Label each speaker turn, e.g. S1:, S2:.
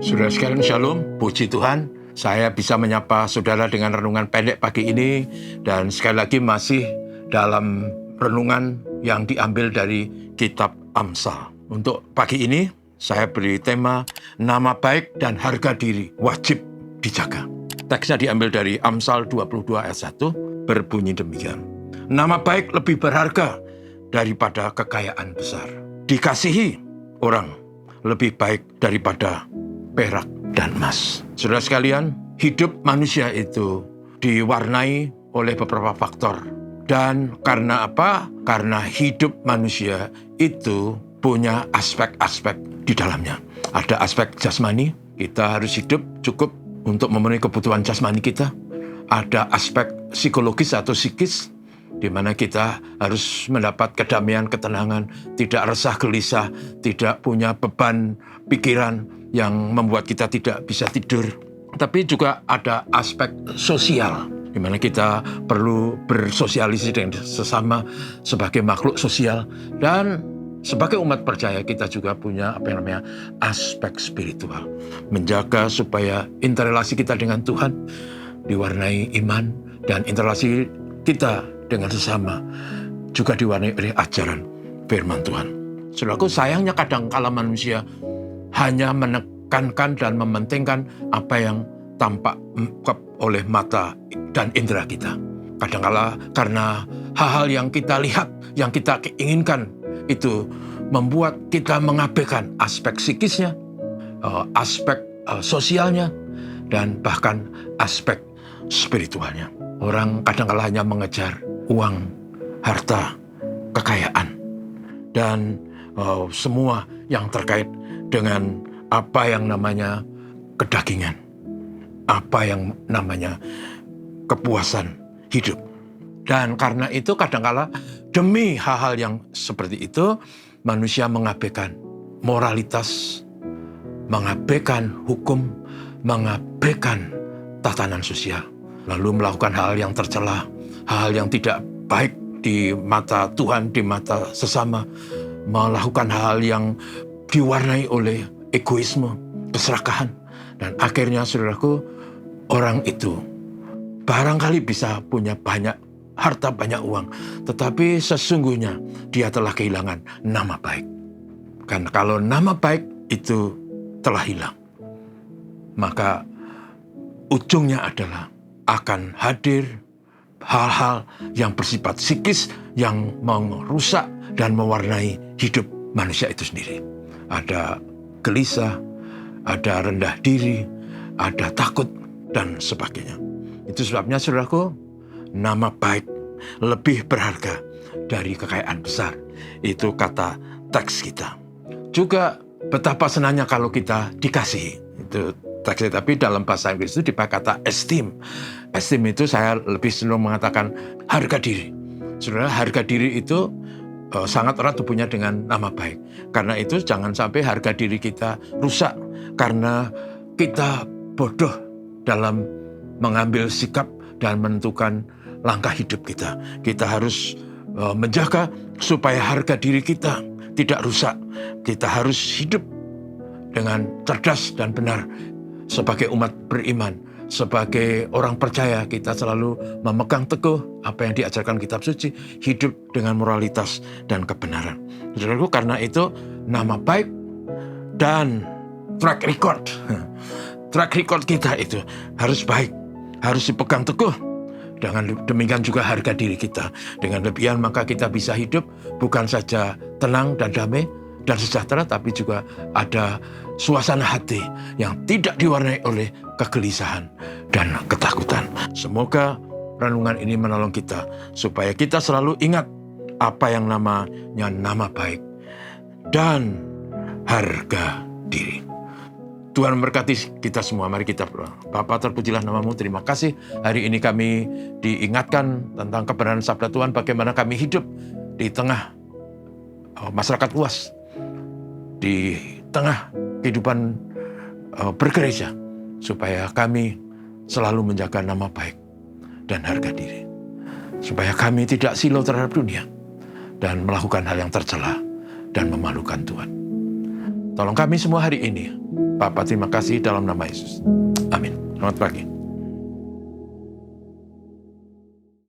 S1: Saudara sekalian, Shalom, puji Tuhan. Saya bisa menyapa saudara dengan renungan pendek pagi ini. Dan sekali lagi masih dalam renungan yang diambil dari kitab Amsal. Untuk pagi ini, saya beri tema nama baik dan harga diri wajib dijaga. Teksnya diambil dari Amsal 22 ayat 1, berbunyi demikian. Nama baik lebih berharga daripada kekayaan besar. Dikasihi orang lebih baik daripada perak dan emas. Saudara sekalian, hidup manusia itu diwarnai oleh beberapa faktor. Dan karena apa? Karena hidup manusia itu punya aspek-aspek di dalamnya. Ada aspek jasmani, kita harus hidup cukup untuk memenuhi kebutuhan jasmani kita. Ada aspek psikologis atau psikis, di mana kita harus mendapat kedamaian, ketenangan, tidak resah gelisah, tidak punya beban pikiran yang membuat kita tidak bisa tidur. Tapi juga ada aspek sosial, di mana kita perlu bersosialisasi dengan sesama sebagai makhluk sosial. Dan sebagai umat percaya kita juga punya aspek spiritual. Menjaga supaya interrelasi kita dengan Tuhan diwarnai iman, dan interrelasi kita dengan sesama juga diwarnai oleh ajaran firman Tuhan. Saudaraku, sayangnya kadang-kala manusia hanya menekankan dan mementingkan apa yang tampak oleh mata dan indera kita. Kadang-kala karena hal-hal yang kita lihat, yang kita inginkan, itu membuat kita mengabaikan aspek psikisnya, aspek sosialnya, dan bahkan aspek spiritualnya. Orang kadang-kala hanya mengejar uang, harta, kekayaan, dan semua yang terkait dengan apa yang namanya kedagingan, apa yang namanya kepuasan hidup. Dan karena itu kadang-kala demi hal-hal yang seperti itu, manusia mengabaikan moralitas, mengabaikan hukum, mengabaikan tatanan sosial, lalu melakukan hal yang tercela, hal yang tidak baik di mata Tuhan, di mata sesama, melakukan hal yang diwarnai oleh egoisme, keserakahan. Dan akhirnya, saudaraku, orang itu barangkali bisa punya banyak harta, banyak uang, tetapi sesungguhnya dia telah kehilangan nama baik. Karena kalau nama baik itu telah hilang, maka ujungnya adalah akan hadir hal-hal yang bersifat psikis yang merusak dan mewarnai hidup manusia itu sendiri. Ada gelisah, ada rendah diri, ada takut, dan sebagainya. Itu sebabnya, saudaraku, nama baik lebih berharga dari kekayaan besar. Itu kata teks kita. Juga betapa senangnya kalau kita dikasihi. Itu teksnya, tapi dalam bahasa Inggris itu dipakai kata esteem. Esteem itu saya lebih cenderung mengatakan harga diri. Saudara, harga diri itu sangat erat hubungannya dengan nama baik. Karena itu jangan sampai harga diri kita rusak karena kita bodoh dalam mengambil sikap dan menentukan langkah hidup kita. Kita harus menjaga supaya harga diri kita tidak rusak. Kita harus hidup dengan cerdas dan benar. Sebagai umat beriman, sebagai orang percaya, kita selalu memegang teguh apa yang diajarkan kitab suci, hidup dengan moralitas dan kebenaran. Saudaraku, karena itu nama baik dan track record kita itu harus baik, harus dipegang teguh. Dengan demikian juga harga diri kita. Dengan demikian maka kita bisa hidup bukan saja tenang dan damai dan sejahtera, tapi juga ada suasana hati yang tidak diwarnai oleh kegelisahan dan ketakutan. Semoga renungan ini menolong kita supaya kita selalu ingat apa yang namanya nama baik dan harga diri. Tuhan memberkati kita semua. Mari kita berdoa. Bapa, terpujilah namamu. Terima kasih hari ini kami diingatkan tentang kebenaran sabda Tuhan, bagaimana kami hidup di tengah masyarakat luas, di tengah kehidupan bergereja, supaya kami selalu menjaga nama baik dan harga diri, supaya kami tidak silau terhadap dunia dan melakukan hal yang tercela dan memalukan Tuhan. Tolong kami semua hari ini Bapa, terima kasih dalam nama Yesus. Amin. Selamat pagi.